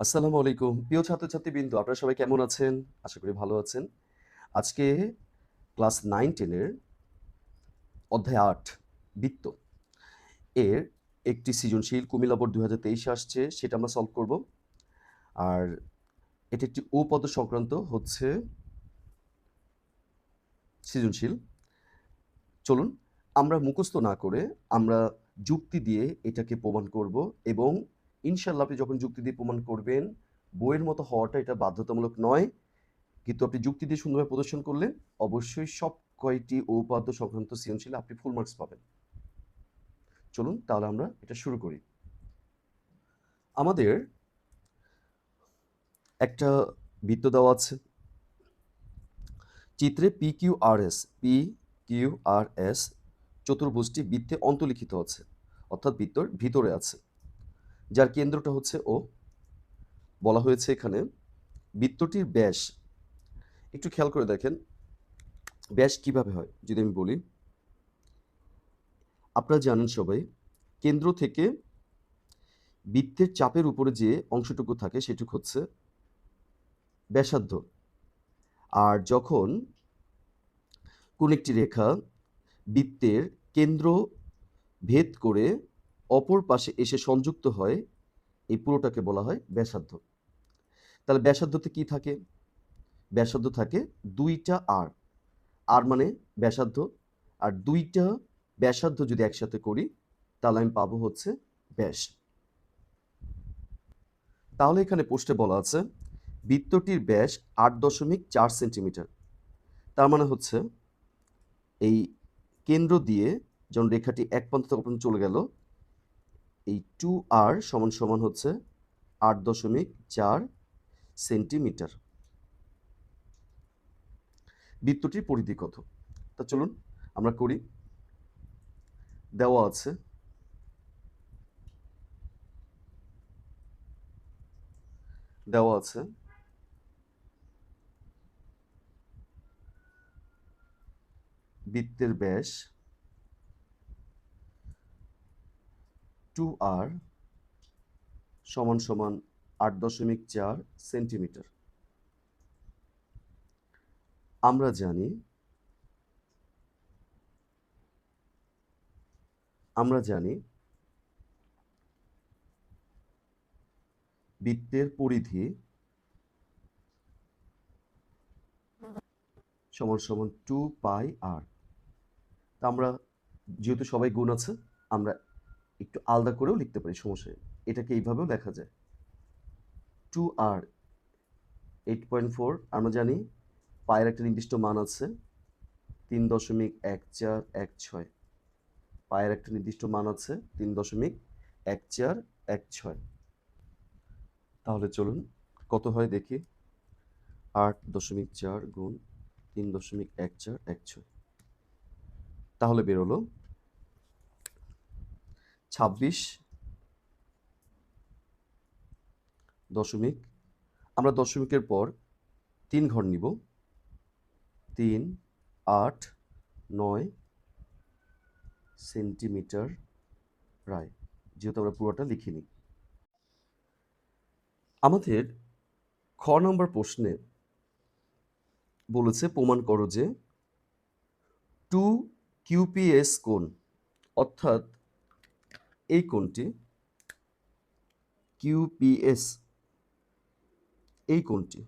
আসসালামু আলাইকুম। প্রিয় ছাত্রছাত্রীবৃন্দ, আপনারা সবাই কেমন আছেন? আশা করি ভালো আছেন। আজকে ক্লাস 9-10 এর অধ্যায় ৮ বৃত্ত এর একটি সৃজনশীল কুমিল্লা বোর্ড ২০২৩ এ আসছে, সেটা আমরা সলভ করব। আর এটি একটি উপপাদ্য সংক্রান্ত হচ্ছে সৃজনশীল। চলুন আমরা মুখস্থ না করে আমরা যুক্তি দিয়ে এটাকে প্রমাণ করব এবং ইনশাআল্লাহ আপনি যখন যুক্তি দিয়ে প্রমাণ করবেন, বইয়ের মতো হওয়াটা এটা বাধ্যতামূলক নয়। কিন্তু আপনি যুক্তি দিয়ে সুন্দরভাবে প্রদর্শন করলে অবশ্যই সব কয়টি উপপাদ্য সংক্রান্ত সৃজনশীলে আপনি ফুল মার্কস পাবেন। চলুন তাহলে আমরা এটা শুরু করি। আমাদের একটা বৃত্ত দেওয়া আছে। চিত্রে PQRS চতুর্ভুজটি বৃত্তে অন্তর্লিখিত আছে, অর্থাৎ বৃত্তর ভিতরে আছে, যার কেন্দ্রটা হচ্ছে ও। বলা হয়েছে এখানে বৃত্তটির ব্যাস, একটু খেয়াল করে দেখেন ব্যাস কিভাবে হয়। যদি আমি বলি, আপনারা জানেন সবাই, কেন্দ্র থেকে বৃত্তের চাপের উপরে যে অংশটুকু থাকে সেটুকু হচ্ছে ব্যাসার্ধ। আর যখন কোন একটি রেখা বৃত্তের কেন্দ্র ভেদ করে অপর পাশে এসে সংযুক্ত হয়, এই পুরোটাকে বলা হয় ব্যাসার্ধ। তাহলে ব্যাসার্ধতে কি থাকে? ব্যাসার্ধ থাকে দুইটা আর। আর মানে ব্যাসার্ধ, আর দুইটা ব্যাসার্ধ যদি একসাথে করি তাহলে আমি পাবো হচ্ছে ব্যাস। তাহলে এখানে প্রশ্নে বলা আছে বৃত্তটির ব্যাস ৮.৪ সেন্টিমিটার। তার মানে হচ্ছে এই কেন্দ্র দিয়ে যখন রেখাটি এক প্রান্ত থেকে অপর প্রান্তে চলে গেল, এই 2r সমান সমান হচ্ছে ৮.৪ সেন্টিমিটার। বৃত্তটির পরিধি কত? তা চলুন আমরা করি। দেওয়া আছে বৃত্তের ব্যাস 2r সমান সমান ৮.৪ সেন্টিমিটার। আমরা জানি বৃত্তের পরিধি সমান সমান 2πr। তা আমরা যেহেতু সবাই গুণ আছে, আমরা একটু আলাদা করেও লিখতে পারি, সমস্যা নেই। এটাকে এইভাবেও লেখা যায় 2r 8.4। আমরা জানি পায়ের একটা নির্দিষ্ট মান আছে 3.1416। পায়ের একটা নির্দিষ্ট মান আছে 3.1416। তাহলে চলুন কত হয় দেখি। 8.4 গুণ 3.1416, তাহলে বেরোলো 26 দশমিক, আমরা দশমিকের পর 3 ঘর নিব, 3, 8, 9 সেন্টিমিটার প্রায়, যেহেতু আমরা পুরোটা লিখিনি। আমাদের খ নম্বর প্রশ্নে বলেছে প্রমাণ করো যে 2 QPS কোণ, অর্থাৎ এই কোণটি QPS, এই কোণটি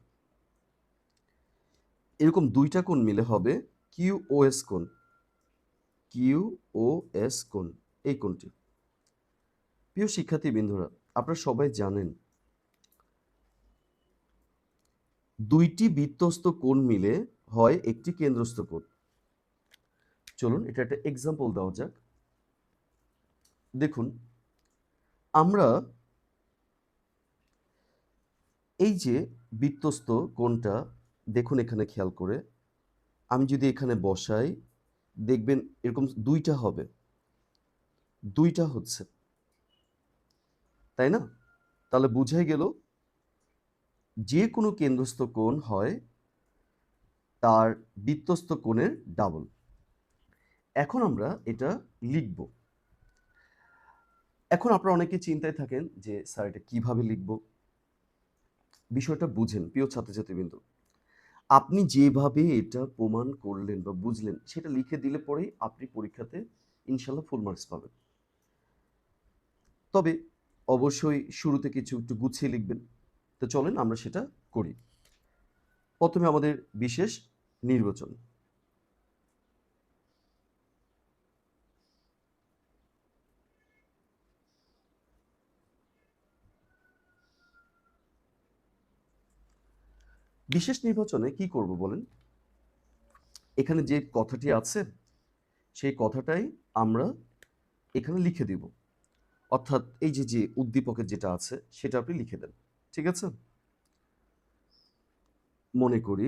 এরকম দুইটা কোণ মিলে হবে QOS কোণ। QOS কোণ, এই কোণটি। প্রিয় শিক্ষার্থীবৃন্দরা, আপনারা সবাই জানেন দুইটি বৃত্তস্থ কোণ মিলে হয় একটি কেন্দ্রস্থ কোণ। চলুন এটা একটা এক্সাম্পল দেওয়া যাক। দেখুন, আমরা এই যে বৃত্তস্থ কোণটা, দেখুন এখানে খেয়াল করে, আমি যদি এখানে বসাই দেখবেন এরকম দুইটা হবে, দুইটা হচ্ছে, তাই না? তাহলে বুঝাই গেল যে কোনো কেন্দ্রস্থ কোণ হয় তার বৃত্তস্থ কোণের ডাবল। এখন আমরা এটা লিখব। এখন আপনারা অনেকে চিন্তায় থাকেন যে স্যার এটা কিভাবে লিখব। বিষয়টা বুঝেন প্রিয় ছাত্রছাত্রীবৃন্দ। আপনি যেভাবে এটা প্রমাণ করলেন বা বুঝলেন সেটা লিখে দিলে পরেই আপনি পরীক্ষাতে ইনশাল্লাহ ফুল মার্কস পাবেন। তবে অবশ্যই শুরুতে কিছু একটু গুছিয়ে লিখবেন। তো চলেন আমরা সেটা করি। প্রথমে আমাদের বিশেষ নির্বাচন। বিশেষ নির্বাচনে কি করব বলেন? এখানে যে কথাটি আছে সেই কথাটাই আমরা এখানে লিখে দিব। অর্থাৎ এই যে উদ্দীপকের যেটা আছে সেটা আপনি লিখে দেন। ঠিক আছে? মনে করি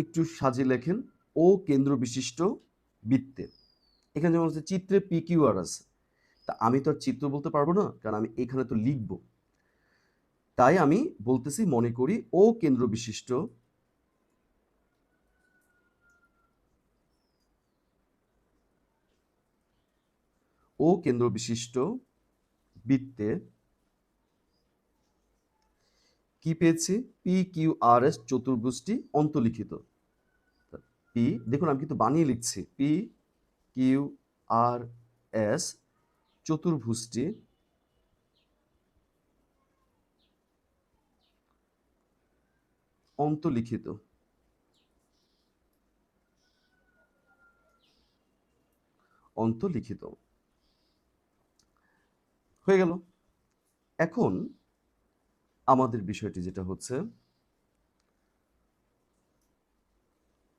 একটু সাজিয়ে লেখেন ও কেন্দ্র বিশিষ্ট বৃত্তে। এখানে যেমন হচ্ছে চিত্রে পি কিউ আর আছে, তা আমি তো আর চিত্র বলতে পারবো না, কারণ আমি এখানে তো লিখব। তাই আমি বলতেছি মনে করি ও কেন্দ্র বিশিষ্ট বৃত্তে কি পেয়েছি? P Q R S চতুর্ভুজটি অন্তর্লিখিত। P, দেখুন আমি কিন্তু বানিয়ে লিখছি, পি কিউ আর এস চতুর্ভুজটি অন্তর্লিখিত। অন্তর্লিখিত হয়ে গেল। এখন আমাদের বিষয়টি যেটা হচ্ছে,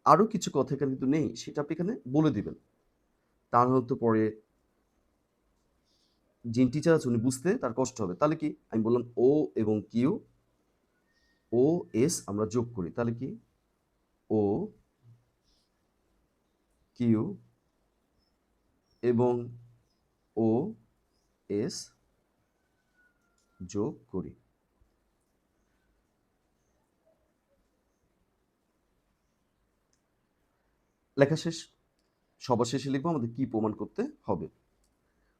আরো কিছু কথা এখানে কিন্তু নেই, সেটা আপনি এখানে বলে দিবেন। তার হয়তো পরে যিনি টিচার আছে উনি বুঝতে তার কষ্ট হবে। তাহলে কি আমি বললাম ও এবং কিউ, ও এস আমরা যোগ করি, তাহলে কি ও কিউ এবং ও এস যোগ করি। লেখা শেষ। সবার শেষে লিখবো আমাদের কি প্রমাণ করতে হবে।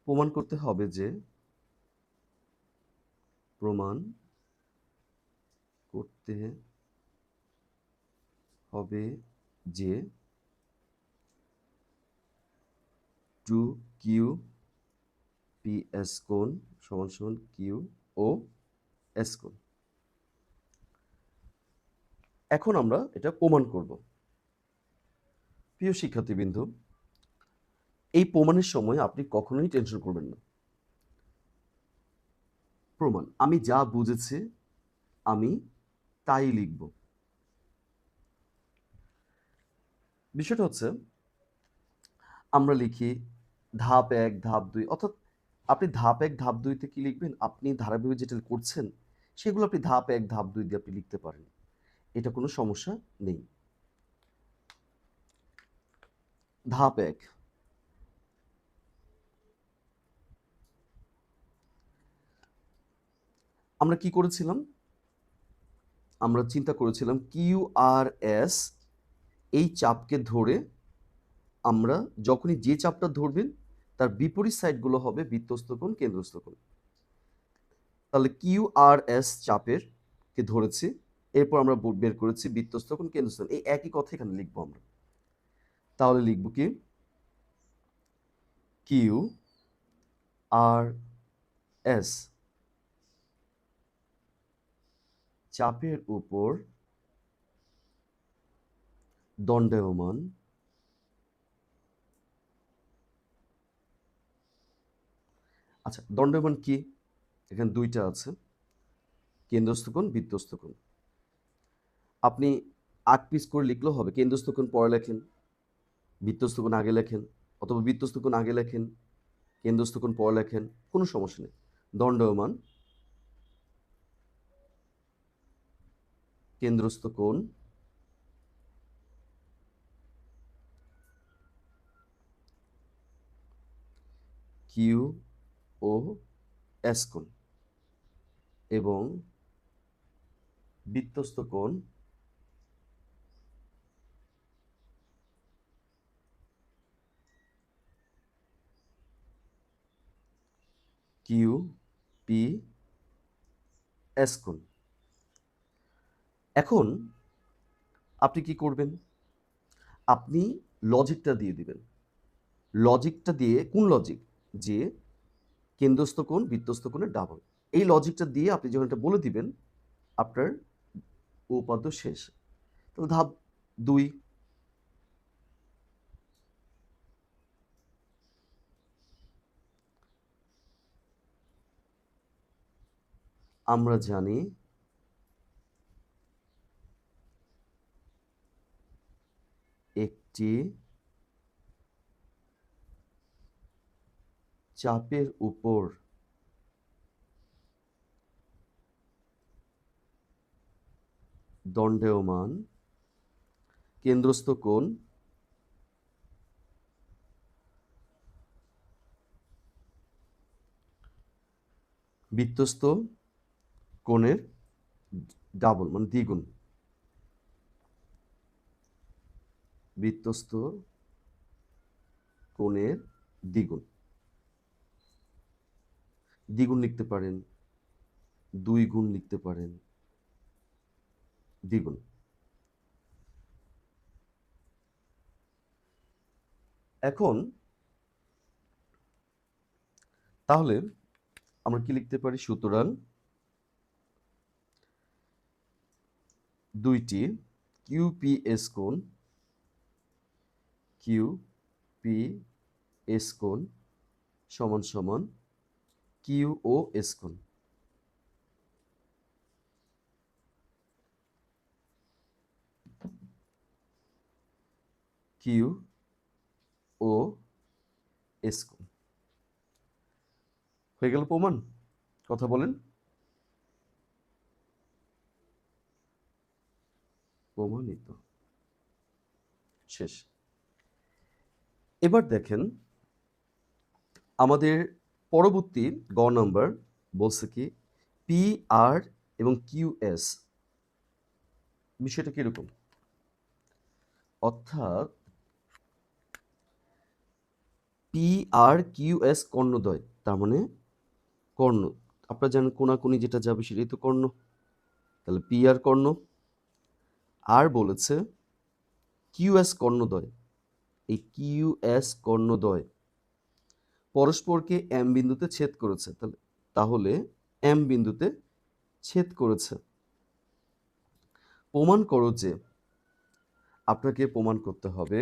প্রমাণ করতে হবে যে প্রমাণ করতে হবে যে টু কিউ পি এস কোণ সমান সমান কিউ ও এস কোণ। এখন আমরা এটা প্রমাণ করব। প্রিয় শিক্ষার্থীবৃন্দ, এই প্রমাণের সময় আপনি কখনোই টেনশন করবেন না। প্রমাণ আমি যা বুঝেছি আমি তাই লিখব। বিষয়টা হচ্ছে আমরা লিখি ধাপ ১, ধাপ ২, অর্থাৎ আপনি ধাপ ১, ধাপ ২ তে কি লিখবেন? আপনি ধারাবাহিক যেটা করছেন সেগুলো আপনি ধাপ ১, ধাপ ২ দিয়ে আপনি লিখতে পারেন। এটা কোনো সমস্যা নেই। ধাপ ১, আমরা কি করেছিলাম? আমরা চিন্তা করেছিলাম কিউ আর এস এই চাপকে ধরে আমরা যখনই যে চাপটা ধরবেন তার বিপরীত সাইডগুলো হবে বৃত্তস্থ কোণ, কেন্দ্রস্থ কোণ। তাহলে কিউ আর এস চাপের কে ধরেছি, এরপর আমরা বের করেছি বৃত্তস্থ কোণ, কেন্দ্রস্থ কোণ। এই একই কথা এখানে লিখবো আমরা। তাহলে লিখব কি কিউ আর এস চাপের উপর দণ্ডায়মান আচ্ছা দণ্ডায়মান কি? এখানে দুইটা আছে, কেন্দ্রস্থ কোণ, বৃত্তস্থ কোণ। আপনি ৮ পিস করে লিখলেও হবে। কেন্দ্রস্থ কোণ পরে লেখেন, বৃত্তস্থ কোণ আগে লেখেন, অথবা বৃত্তস্থ কোণ আগে লেখেন, কেন্দ্রস্থ কোণ পরে লেখেন, কোনো সমস্যা নেই। দণ্ডায়মান কেন্দ্রস্থ কোণ কিউ ও এস কোণ এবং বৃত্তস্থ কোণ কিউ পি এস কোণ। এখন আপনি কি করবেন? আপনি লজিকটা দিয়ে দিবেন। লজিকটা দিয়ে, কোন লজিক? যে কেন্দ্রস্থ কোণ বৃত্তস্থ কোণের ডাবল। এই লজিকটা দিয়ে আপনি যখন এটা বলে দিবেন, আপনার উপপাদ্য শেষ। তাহলে ধাপ 2, আমরা জানি একটি চাপের উপর দণ্ডায়মান কেন্দ্রস্থ কোণ বৃত্তস্থ কোণের ডাবল, মানে দ্বিগুণ। বৃত্তস্থ কোণের দ্বিগুণ। দ্বিগুণ লিখতে পারেন, 2 গুণ লিখতে পারেন, দ্বিগুণ। এখন তাহলে আমরা কি লিখতে পারি? সুতরাং দুইটি কিউপিএস কোণ, কিউপিএস কোণ সমান সমান কিউওএস কোণ। কিউ ও এস কোণ হয়ে গেল প্রমাণ। কথা বলেন। প্রমাণিত। শেষ। এবার দেখেন আমাদের পরবর্তী গ নাম্বার বলছে কি পি আর এবং কিউএস বিষয়টা কিরকম? অর্থাৎ পি আর কিউএস কর্ণদ্বয়, তার মানে কর্ণ। আপনারা জানেন কোনাকুনি যেটা যাবে সেটাই তো কর্ণ। তাহলে পি আর কর্ণ, আর বলেছে কিউএস কর্ণদ্বয়। এই কিউএস কর্ণদ্বয় পরস্পরকে এম বিন্দুতে ছেদ করেছে। তাহলে এম বিন্দুতে ছেদ করেছে। প্রমাণ করো যে, আপনাকে প্রমাণ করতে হবে,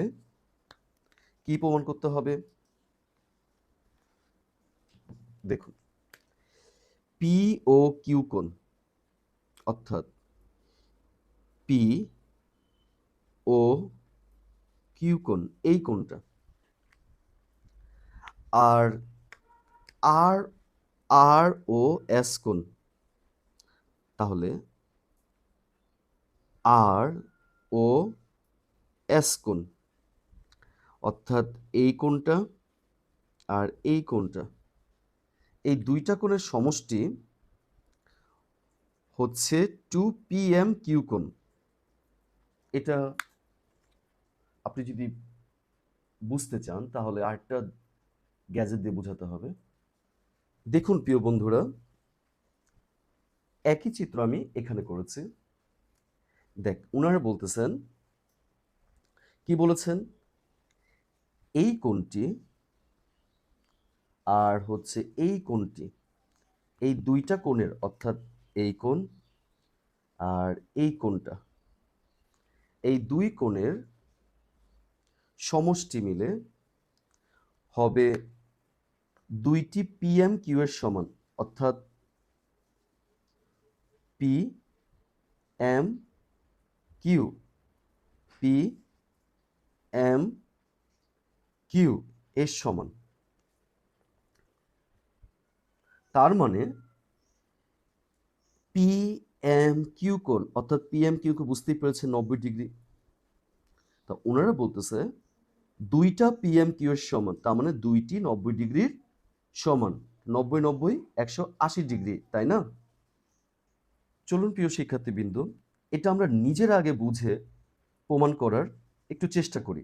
কি প্রমাণ করতে হবে? দেখুন, পি ও কিউ কোণ, অর্থাৎ পি ও কিউ কোণ, এই কোণটা, আর আর আর ও এস কোণ, তাহলে আর ও এস কোণ, অর্থাৎ এই কোণটা আর এই কোণটা, এই দুইটা কোণের সমষ্টি হচ্ছে 2PM কিউ কোণ। এটা আপনি যদি বুঝতে চান তাহলে আরেকটা গ্যাজেট দিয়ে বোঝাতে হবে। দেখুন প্রিয় বন্ধুরা, একই চিত্র আমি এখানে করেছি। দেখ, উনারা বলতেছেন, কি বলেছেন? এই কোণটি আর হচ্ছে এই কোণটি, এই দুইটা কোণের, অর্থাৎ এই কোণ আর এই কোণটা, এই দুই কোণের সমষ্টি মিলে হবে 2টি PM কিউ এর সমান, অর্থাৎ P M Q, P M Q এর সমান। তার মানে পি এম কিউ কোণ, অর্থাৎ পি এম কিউ কে বুঝতেই পেরেছে 90 ডিগ্রি। তা ওনারা বলতেছে দুইটা পি এম কিউ এর সমান, তার মানে দুইটি 90 ডিগ্রির সমান। 90 90 180 ডিগ্রি, তাই না? চলুন প্রিয় শিক্ষার্থীবৃন্দ, এটা আমরা নিজের আগে বুঝে প্রমাণ করার একটু চেষ্টা করি।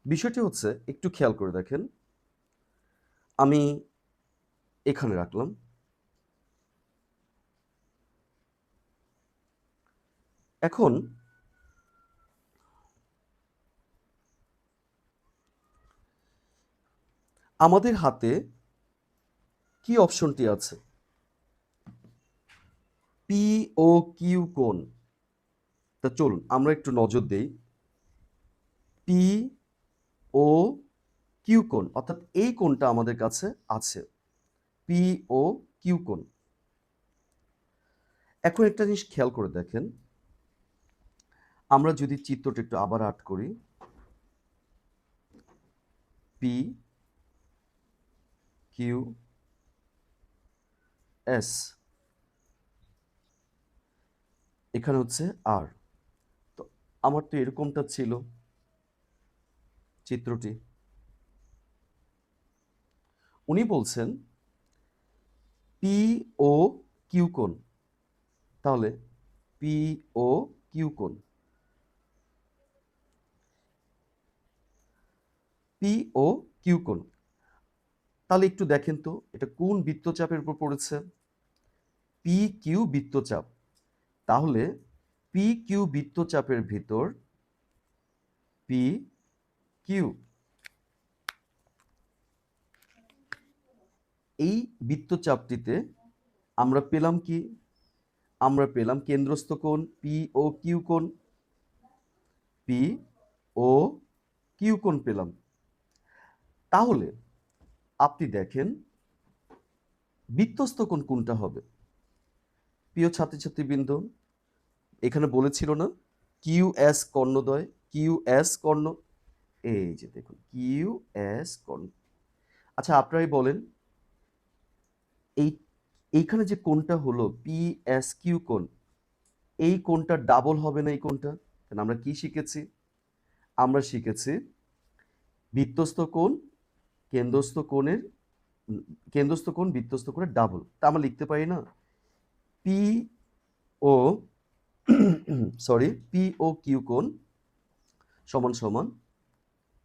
বিষয়টি হচ্ছে, একটু খেয়াল করে দেখেন, আমি এখানে রাখলাম। এখন আমাদের হাতে কি অপশনটি আছে? পি ও কিউ কোণ। তা চলুন আমরা একটু নজর দেই। পি ও কিউ কোণ, অর্থাৎ এই কোণটা আমাদের কাছে আছে, পি ও কিউ কোণ। এখন একটা জিনিস খেয়াল করে দেখেন, আমরা যদি চিত্রটা একটু আবার আর্ট করি, পি কিউ এস, এখানে হচ্ছে আর। তো আমার তো এরকমটা ছিল চিত্রটি। উনি বলছেন পি ও কিউ কোণ, তাহলে পি ও কিউ কোণ, পি ও কিউ কোণ। তাহলে একটু দেখেন তো এটা কোন বৃত্তচাপের উপর পড়েছে? পি কিউ বৃত্তচাপ। তাহলে পি কিউ বৃত্তচাপের ভিতর পি কিউ, এই বৃত্তচাপটিতে আমরা পেলাম কি? আমরা পেলাম কেন্দ্রস্থ কোণ পি ও কিউ কোণ, পি ও কিউ কোণ পেলাম। তাহলে আপনি দেখেন বৃত্তস্থ কোণ কোনটা হবে? প্রিয় ছাত্রছাত্রীবৃন্দ, এখানে বলেছিল না কিউ এস কর্ণদ্বয়, কিউ এস কর্ণ, এই যে দেখুন কিউ এস কর্ণ। আচ্ছা আপনারাই বলেন এই এইখানে যে কোণটা হলো পি এস কিউ কোণ, এই কোণটা ডাবল হবে না এই কোণটা? তাহলে আমরা কি শিখেছি? আমরা শিখেছি বৃত্তস্থ কোণ কেন্দ্রস্থ কোণের কেন্দ্রস্থ কোণ বৃত্তস্থ কোণের ডাবল। তা আমরা লিখতে পারি না পি ও সরি পি ও কিউ কোণ সমান সমান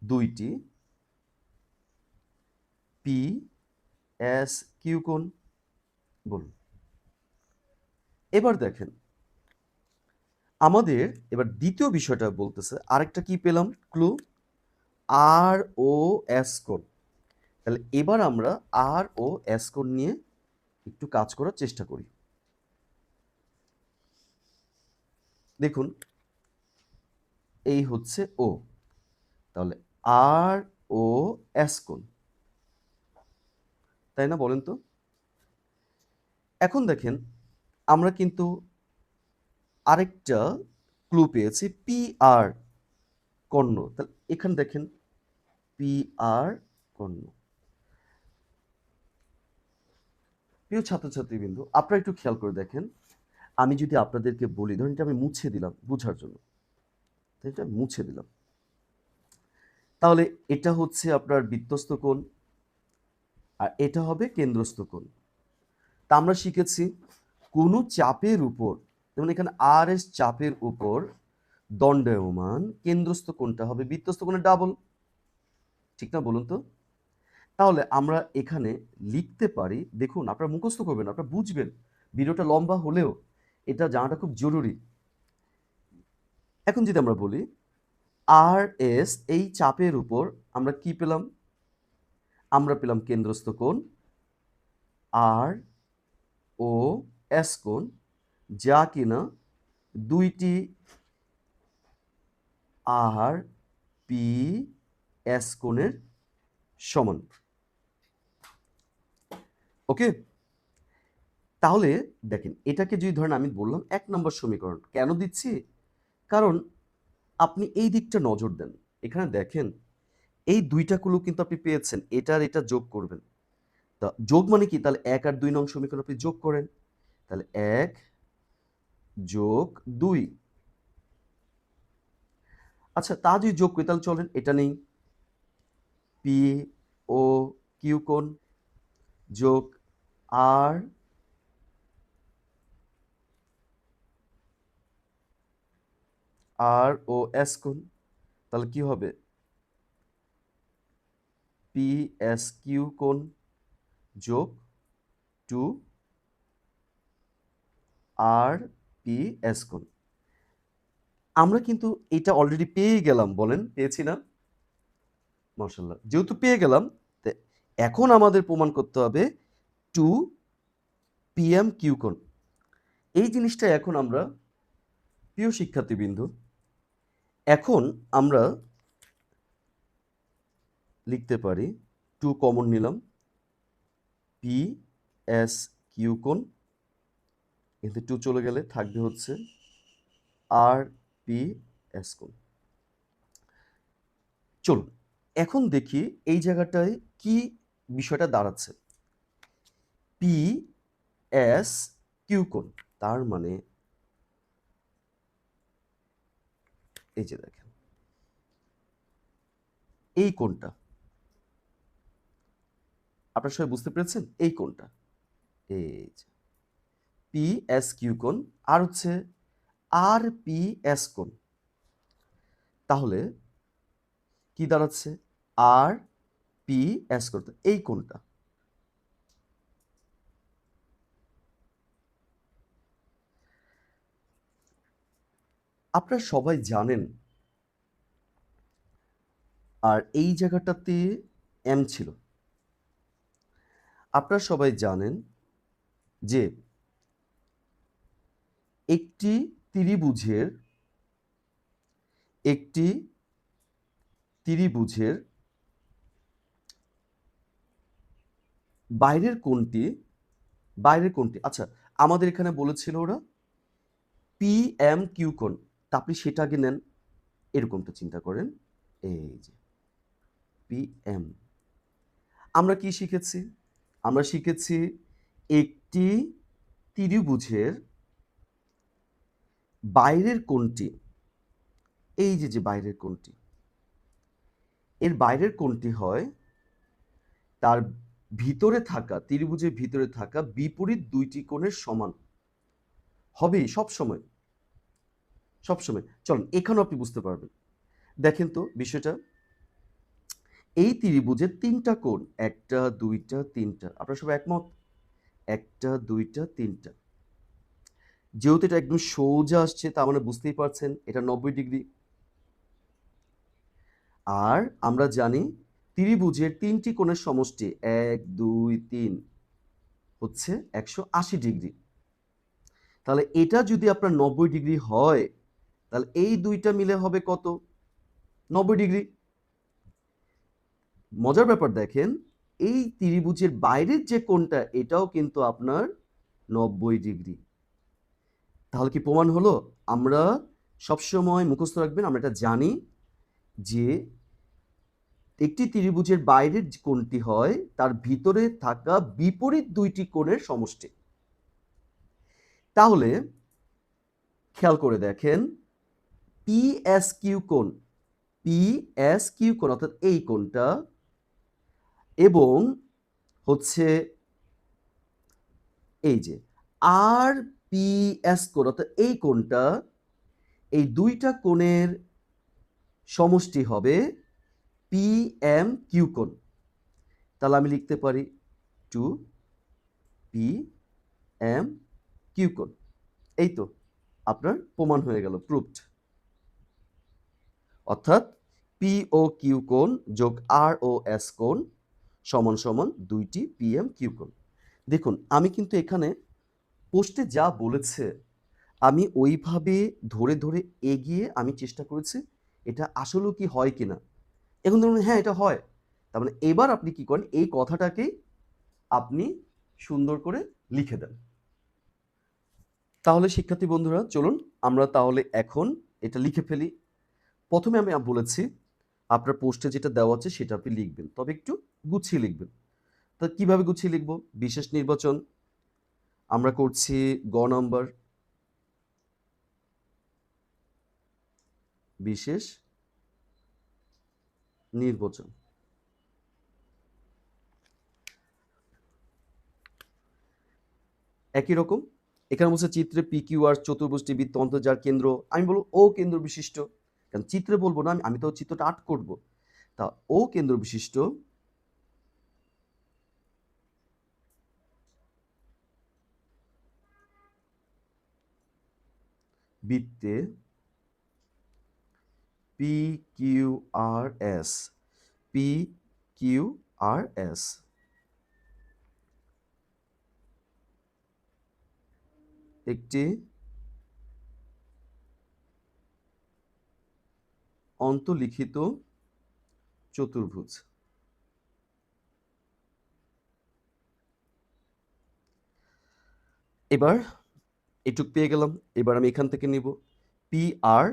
দুইটি পি এস কিউ কোণ। বলুন এবার দেখেন আমাদের এবার দ্বিতীয় বিষয়টা বলতেছে আরেকটা কি পেলাম ক্লু, আর ও এস কোণ। তাহলে এবার আমরা আর ও এস কোণ নিয়ে একটু কাজ করার চেষ্টা করি। দেখুন এই হচ্ছে ও, তাহলে আর ও এস কোণ, তাই না? বলেন তো। এখন দেখেন আমরা কিন্তু আরেকটা ক্লু পেয়েছি পি আর কর্ণ। তাহলে এখানে দেখেন পি আর কর্ণ। প্রিয় ছাত্রছাত্রীবৃন্দ আপনারা একটু খেয়াল করে দেখেন, আমি যদি আপনাদেরকে বলি ধরেন এটা আমি মুছে দিলাম বোঝার জন্য, এটা মুছে দিলাম, তাহলে এটা হচ্ছে আপনার বৃত্তস্থ কোণ আর এটা হবে কেন্দ্রস্থ কোণ। তা আমরা শিখেছি কোনো চাপের উপর, যেমন এখানে আর এস চাপের উপর দণ্ডায়মান কেন্দ্রস্থ কোণটা হবে বৃত্তস্থ কোণের ডাবল, ঠিক না? বলুন তো। তাহলে আমরা এখানে লিখতে পারি, দেখুন আপনারা মুখস্থ করবেন, আপনারা বুঝবেন, ভিডিওটা লম্বা হলেও এটা জানাটা খুব জরুরি। এখন যদি আমরা বলি আর এস এই চাপের উপর আমরা কি পেলাম? আমরা পেলাম কেন্দ্রস্থ কোণ আর ও এস কোণ, যা কিনা দুইটি আর পি এস কোণের সমান। ওকে, তাহলে দেখেন এটাকে যদি ধরেন আমি বললাম ১ নম্বর সমীকরণ, কেন দিচ্ছি? কারণ আপনি এই দিকটা নজর দেন। এখানে দেখেন এই ২ টা ক্লু কিন্তু আপনি পেয়েছেন। এটা আর এটা যোগ করবেন। তা যোগ মানে কি? তাহলে ১ আর ২ নং সমীকরণ আপনি যোগ করেন। তাহলে ১ যোগ ২। আচ্ছা তা যদি যোগ করি তাহলে চলেন এটা নেই। পি ও কিউ কোণ যোগ আর আর ও এস কোণ, তাহলে কি হবে? পি এস কিউ কোণ যোগ 2 আর পি এস কোণ। আমরা কিন্তু এটা অলরেডি পেয়ে গেলাম, বলেন পেয়েছি না? মাশাআল্লাহ, যেহেতু পেয়ে গেলাম এখন আমাদের প্রমাণ করতে হবে 2 PM কিউ কোণ। এই জিনিসটা এখন আমরা, প্রিয় শিক্ষার্থীবৃন্দ, এখন আমরা লিখতে পারি 2 কমন নিলাম, পি এস কিউ কোণ, এতে 2 চলে গেলে থাকবে হচ্ছে আর পি এস কোণ। চলুন এখন দেখি এই জায়গাটায় কি বিষয়টা দাঁড়াচ্ছে। পি এস কিউ কোণ, তার মানে এই যে দেখেন এই কোণটা, আপনারা সবাই বুঝতে পেরেছেন? এই কোণটা, এই যে পি এস কিউ কোণ আর হচ্ছে আর পি এস কোণ। তাহলে কি দাঁড়াচ্ছে? আর পি এস কোণ, এই কোণটা। আপনারা সবাই জানেন, আর এই জায়গাটাতে এম ছিল। আপনারা সবাই জানেন যে একটি ত্রিভুজের বাইরের কোণটি, আচ্ছা আমাদের এখানে বলেছিল ওরা পি এম কিউ কোণ, তা আপনি সেটা আগে নেন। এরকমটা চিন্তা করেন, এই যে পি এম। আমরা কি শিখেছি? আমরা শিখেছি একটি ত্রিভুজের বাইরের কোণটি, এই যে বাইরের কোণটি, এর বাইরের কোণটি হয় তার ভিতরে থাকা, ত্রিভুজের ভিতরে থাকা বিপরীত দুইটি কোণের সমান হবেই সবসময়। চলুন এখানেও আপনি বুঝতে পারবেন। দেখেন তো বিষয়টা, এই ত্রিভুজের 3টা কোণ, 1টা 2টা 3টা, আপনারা সবাই একমত? 1টা 2টা 3টা। যেহেতু এটা একদম সোজা আসছে, তার মানে বুঝতেই পারছেন এটা 90 ডিগ্রি। আর আমরা জানি ত্রিভুজের 3টি কোণের সমষ্টি 1 2 3 হচ্ছে 180 ডিগ্রি। তাহলে এটা যদি আপনার 90 ডিগ্রি হয়, তাহলে এই দুইটা মিলে হবে কত? 90 ডিগ্রি। মজার ব্যাপার দেখেন, এই ত্রিভুজের বাইরের যে কোণটা এটাও কিন্তু আপনার 90 ডিগ্রি। তাহলে কি প্রমাণ হলো? আমরা সবসময় মুখস্থ রাখবেন, আমরা এটা জানি যে একটি ত্রিভুজের বাইরের যে কোণটি হয় তার ভিতরে থাকা বিপরীত দুইটি কোণের সমষ্টি। তাহলে খেয়াল করে দেখেন, পি এস কিউ কোণ, অর্থাৎ এই কোণটা, এবং হচ্ছে এই যে আর পি এস কোণ, অর্থাৎ এই কোণটা, এই দুইটা কোণের সমষ্টি হবে পি এম কিউ কোণ। তাহলে আমি লিখতে পারি 2 পি এম কিউ কোণ। এই তো আপনার প্রমাণ হয়ে গেল, প্রুভড। অর্থাৎ পি ও কিউ কোণ যোগ আর ও এস কোণ সমান সমান 2টি পি এম কিউ কোণ। দেখুন আমি কিন্তু এখানে পোস্টে যা বলেছে আমি ওইভাবে ধরে ধরে এগিয়ে আমি চেষ্টা করেছি এটা আসলেও কি হয় কিনা। এখন ধরুন হ্যাঁ এটা হয়, তার মানে এবার আপনি কি করেন, এই কথাটাকেই আপনি সুন্দর করে লিখে দেন। তাহলে শিক্ষার্থী বন্ধুরা চলুন আমরা তাহলে এখন এটা লিখে ফেলি। প্রথমে আমি বলেছি আপনার পোস্টে যেটা দেওয়া আছে সেটা আপনি লিখবেন, তবে একটু গুছিয়ে লিখবেন। তা কিভাবে গুছিয়ে লিখব? বিশেষ নির্বাচন আমরা করছি, গ নাম্বার, বিশেষ নির্বাচন। একই রকম এখানে বলছে চিত্রে পি কিউ আর চতুর্ভুজটি বৃত্ত অন্তর যার কেন্দ্র, আমি বলবো ও কেন্দ্র বিশিষ্ট, কারণ চিত্রে বলবো না, আমি তো চিত্রটা আর্ট করব। তা ও কেন্দ্র বিশিষ্ট বৃত্তে P Q R S, P Q R S একটি অন্তর্লিখিত চতুর্ভুজ। এবার এটুক পেয়ে গেলাম। এবার আমি এখান থেকে নিব P R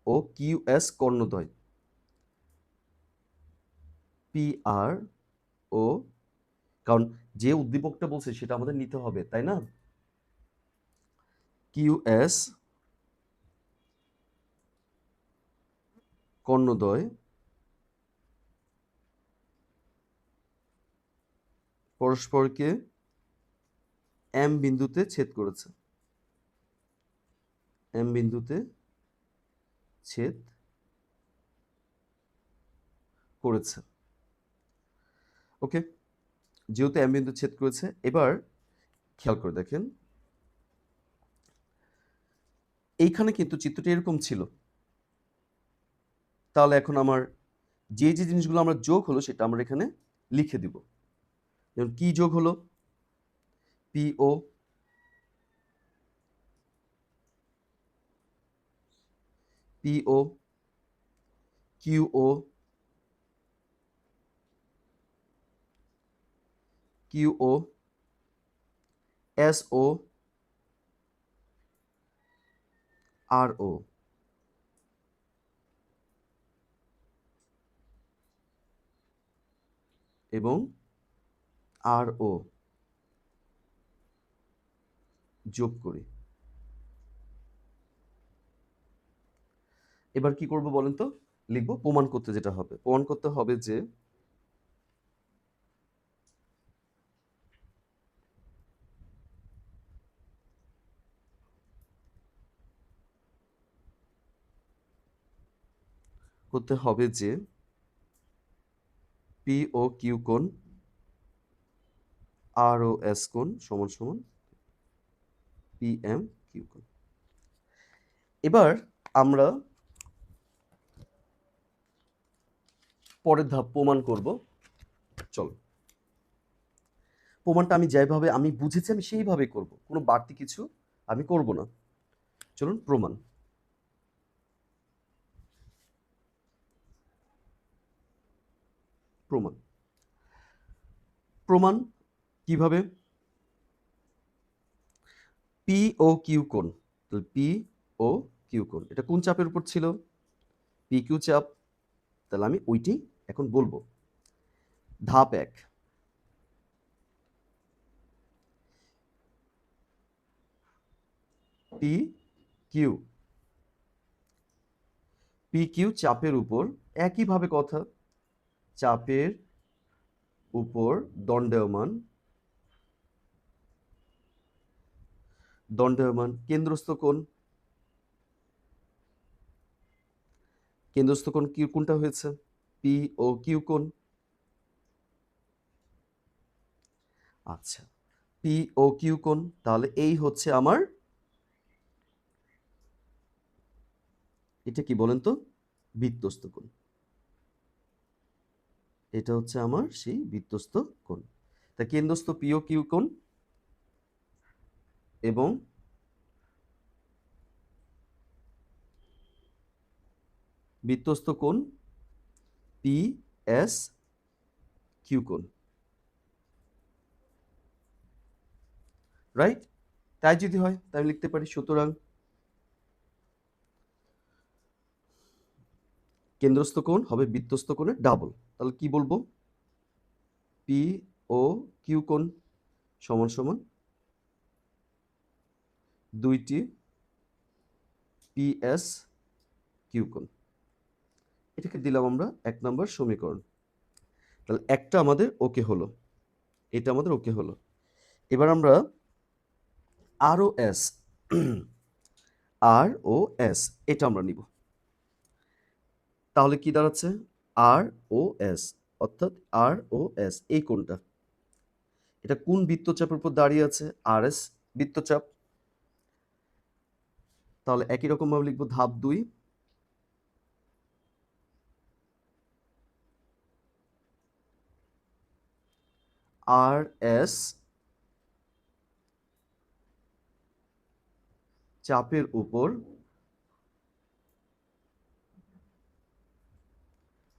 O Q S কর্ণদ্বয়, P R ও, কারণ যে উদ্দীপকটা বলছে সেটা আমাদের নিতে হবে, তাই না? কিউ এস কর্ণদ্বয় পরস্পরকে এম বিন্দুতে ছেদ করেছে, এম বিন্দুতে ছেদ করেছে। ওকে, যেহেতু এম বিন্দু ছেদ করেছে, এবার খেয়াল করে দেখেন, এইখানে কিন্তু চিত্রটি এরকম ছিল। তাহলে এখন আমার যে যে জিনিসগুলো আমরা যোগ হলো সেটা আমরা এখানে লিখে দিব। যেমন কি যোগ হলো? পিও, পিও, কিউও, কিউও, এসও, আরও। এবং আরও যোগ করি। এবার কি করব বলেন তো? লিখব প্রমাণ করতে, যেটা হবে প্রমাণ করতে হবে যে করতে হবে যে পি ও কিউ কোণ আর ও এস কোণ সমান সমান পি এম কিউ কোণ। এবার আমরা পরের ধাপ প্রমাণ করব। চল, প্রমাণটা আমি যেভাবে আমি বুঝেছি আমি সেইভাবে করব, কোনো বাড়তি কিছু আমি করব না। চলুন প্রমাণ। প্রমাণ প্রমাণ কিভাবে? পি ও কিউ কোণ, তাহলে পি ও কিউ কোণ এটা কোন চাপের উপর ছিল? পি কিউ চাপ। তাহলে আমি ওইটি এখন বলবো। ধাপ 1, পি কিউ, পি কিউ চাপের উপর, একইভাবে কথা, চাপের উপর দণ্ডায়মান, দণ্ডায়মান কেন্দ্রস্থ কোণ, কেন্দ্রস্থ কোণ কিউ কোণটা হয়েছে পি ও কিউ কোণ। আচ্ছা, পি ও কিউ কোণ, তাহলে এই হচ্ছে আমার, এটা কি বলেন তো? বৃত্তস্থ কোণ। এটা হচ্ছে আমার সেই বৃত্তস্থ কোণ। তা কেন্দ্রস্থ পি ও কিউ কোণ এবং বৃত্তস্থ কোণ পি এস কিউ কোণ, রাইট? তাই যদি হয় তাই আমি লিখতে পারি, সুতরাং কেন্দ্রস্থ কোণ হবে বৃত্তস্থ কোণের ডাবল। তাহলে কি বলবো? পি ও কিউ কোণ সমান সমান দুইটি পি এস কিউ কোণ। এটাকে দিলাম আমরা 1 নম্বর সমীকরণ। তাহলে একটা আমাদের ওকে হলো, এটা আমাদের ওকে হলো। এবার আমরা আর ও এস, আর ও এস এটা আমরা নিব। তাহলে কি দাঁড়াচ্ছে? আর ও এস, অর্থাৎ আর ও এস এই কোণটা, এটা কোন বৃত্তচাপের উপর দাঁড়িয়ে আছে? আর এস বৃত্তচাপ। তাহলে একই রকমভাবে লিখব ধাপ 2, আর এস চাপের উপর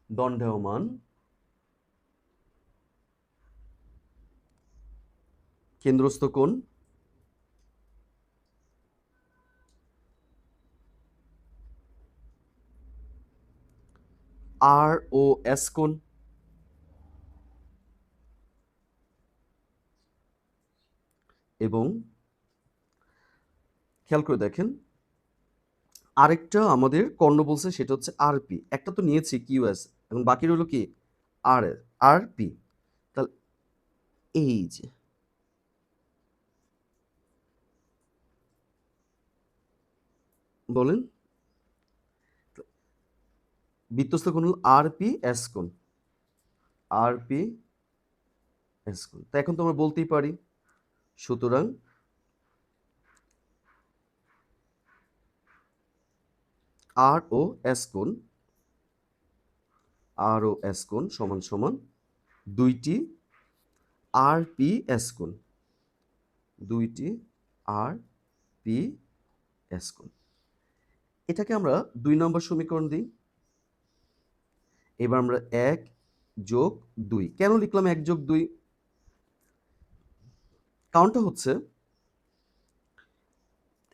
দণ্ডায়মান কেন্দ্রস্থ কোণ আর ও এস কোণ এবং খেয়াল করে দেখেন আরেকটা আমাদের কর্ণ বলছে সেটা হচ্ছে আরপি। একটা তো নিয়েছি কিউএস, এখন বাকি রইল কি আর আরপি। তাহলে এই যে বলেন বৃত্তস্থ কোণ হল আরপি এস কোণ, আরপি এস কোণ। তা এখন তো আমরা বলতেই পারি সুতরাং আর ও এস কোণ, আর ও এস কোণ সমান সমান দুইটি আর পি এস কোণ, দুইটি আর পি এস কোণ। এটাকে আমরা 2 নম্বর সমীকরণ দিই। এবার আমরা 1 যোগ 2 কেন লিখলাম 1 যোগ 2? কারণটা হচ্ছে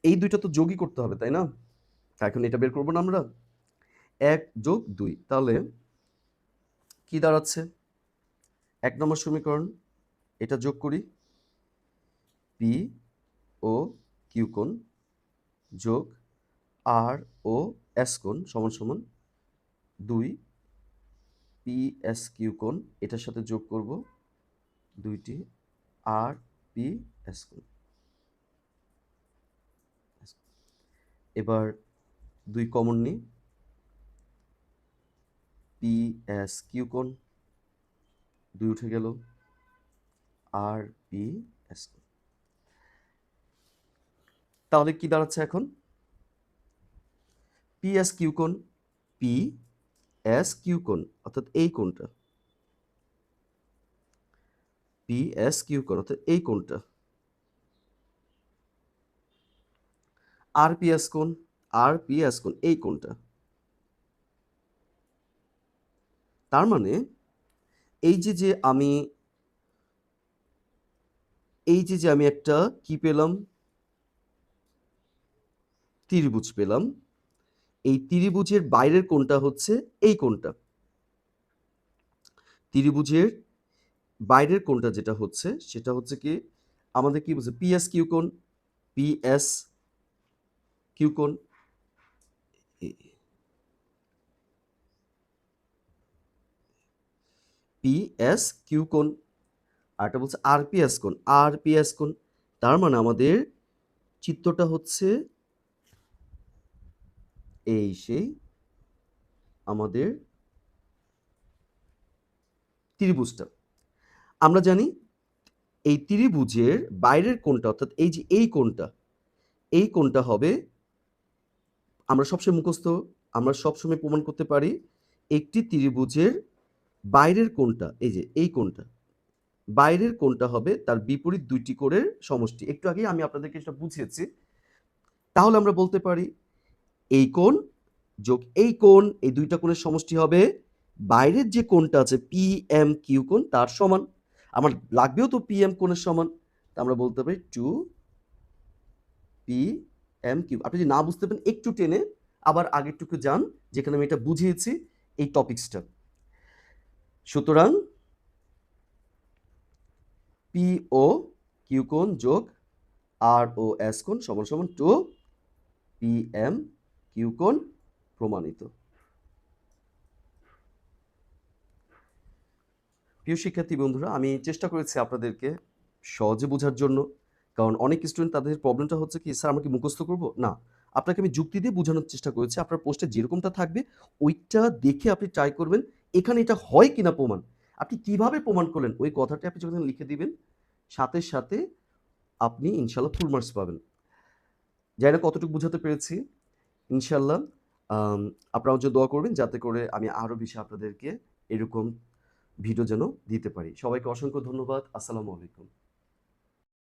এই দুইটা তো যোগই করতে হবে, তাই না? এখন এটা বের করবো না আমরা 1 যোগ 2, তাহলে কি দাঁড়াচ্ছে 1 নম্বর সমীকরণ, এটা যোগ করি পি ও কিউ কোণ যোগ আর ও এস কোণ সমান সমান 2 পি এস কিউ কোণ, এটার সাথে যোগ করব দুইটি আর পি এস কোণ। এবার 2 কমন নিই, পি এস কিউ কোণ 2 উঠে গেল, আর পি এস কোণ। তাহলে কি দাঁড়াচ্ছে এখন পি এস কিউ কোণ, পি এস কিউ কোণ অর্থাৎ এই কোণটা, পি এস কিউ কোণ অর্থাৎ এই কোণটা, আর পি এস কোণ, আর পি এস কোণ এই কোণটা। তার মানে এই যে আমি একটা কি পেলাম, ত্রিভুজ পেলাম। এই ত্রিভুজের বাইরের কোণটা হচ্ছে এই কোণটা, ত্রিভুজের বাইরের কোণটা যেটা হচ্ছে সেটা হচ্ছে কি আমাদের কি বলছে পি এস কিউ কোণ, পি এস কিউ কোণ, পি এস কিউ কোণ, আর এটা বলছে আর পি এস কোণ, আর পি এস কোণ। তার মানে আমাদের চিত্রটা হচ্ছে এই সেই আমাদের ত্রিভুজটা। আমরা জানি এই ত্রিভুজের বাইরের কোণটা অর্থাৎ এই যে এই কোণটা, এই কোণটা হবে আমরা সবসময় মুখস্থ, আমরা সবসময় প্রমাণ করতে পারি একটি ত্রিভুজের বাইরের কোণটা, এই যে এই কোণটা, বাইরের কোণটা হবে তার বিপরীত 2টি কোণের সমষ্টি। একটু আগে আমি আপনাদেরকে সেটা বুঝিয়েছি। তাহলে আমরা বলতে পারি এই কোণ যোগ এই কোণ, এই দুইটা কোণের সমষ্টি হবে বাইরের যে কোণটা আছে পি এম কিউ কোণ তার সমান। আমার লাগবেও তো পি এম কোণের সমান, তা আমরা বলতে পারি 2 পি এম কিউ। আপনি যদি না বুঝতে পারেন একটু টেনে আবার আগেরটুকু যান যেখানে আমি এটা বুঝিয়েছি এই টপিকসটা। সুতরাং পি ও কিউ কোণ যোগ আর ও এস কোণ সমান সমান 2 পি এম কিউ কোণ প্রমাণিত। প্রিয় শিক্ষার্থী বন্ধুরা, আমি চেষ্টা করেছি আপনাদেরকে সহজে বোঝার জন্য, কারণ অনেক স্টুডেন্ট তাদের প্রবলেমটা হচ্ছে কি স্যার আমরা কি মুখস্থ করবো না, আপনাকে আমি যুক্তি দিয়ে বোঝানোর চেষ্টা করেছি। আপনার পোস্টে যেরকমটা থাকবে ওইটা দেখে আপনি ট্রাই করবেন এখানে এটা হয় কিনা প্রমাণ, আপনি কিভাবে প্রমাণ করলেন ওই কথাটা আপনি যখন লিখে দিবেন সাথে সাথে আপনি ইনশাল্লাহ ফুল মার্কস পাবেন। জানি না কতটুকু বোঝাতে পেরেছি। ইনশাআল্লাহ আপনারা আমার জন্য দোয়া করবেন যাতে করে আমি আরো বেশি আপনাদেরকে এরকম ভিডিও যেন দিতে পারি। সবাইকে অসংখ্য ধন্যবাদ। আসসালামু আলাইকুম।